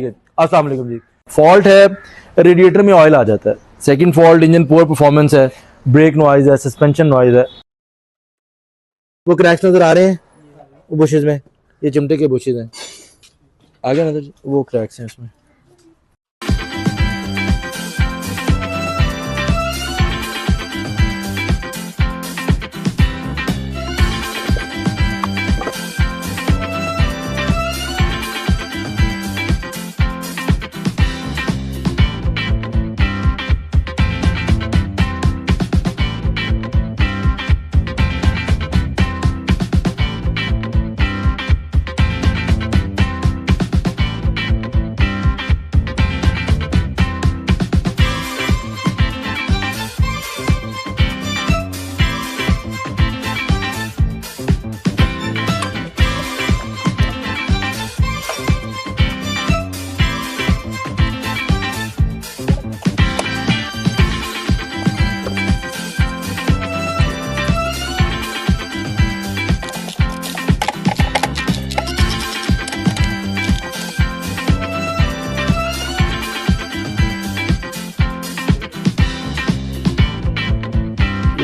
अस्सलाम वालेकुम जी। फॉल्ट है रेडिएटर में ऑयल आ जाता है। Second fault engine poor performance है, ब्रेक नॉइज है, सस्पेंशन नॉइज है। वो क्रैक्स नजर आ रहे हैं बुशेज में, ये चिमटे के बुशेज हैं। आगे नजर वो क्रैक्स हैं उसमें।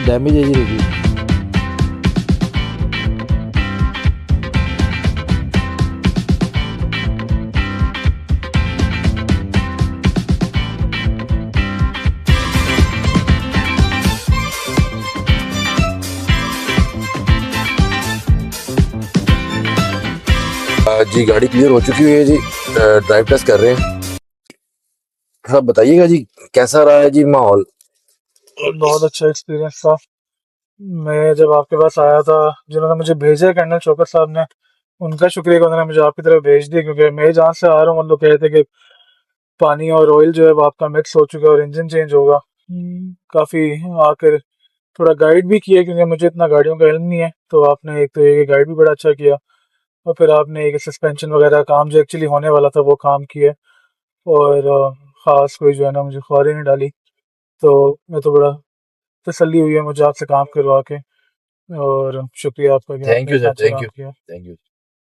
डैमेज है जी रिव्यू। जी गाड़ी क्लियर हो चुकी है जी। ड्राइव टेस्ट कर रहे हैं। सब बताइएगा जी कैसा रहा है जी माहौल। बहुत अच्छा एक्सपीरियंस था। मैं जब आपके पास आया था, जिन्होंने मुझे भेजा है कर्नल शौकत साहब ने, उनका शुक्रिया कि उन्होंने मुझे आपकी तरफ भेज दिया, क्योंकि मैं जहाँ से आ रहा हूँ वो लोग कह रहे थे कि पानी और ऑयल जो है वो आपका मिक्स हो चुका है और इंजन चेंज होगा। काफ़ी आकर थोड़ा गाइड भी किया, क्योंकि मुझे इतना गाड़ियों का इल्म नहीं है। तो आपने एक तो ये गाइड भी बड़ा अच्छा किया, और फिर आपने एक सस्पेंशन वगैरह काम जो एक्चुअली होने वाला था वो काम किया। और ख़ास कोई जो है ना मुझे ख्वारी नहीं डाली। तो मैं तो बड़ा तसल्ली हुई है मुझे आपसे काम करवा के। और शुक्रिया आपका कि थैंक आपने यू इतना सर, अच्छा थैंक काम यू, किया। Thank you.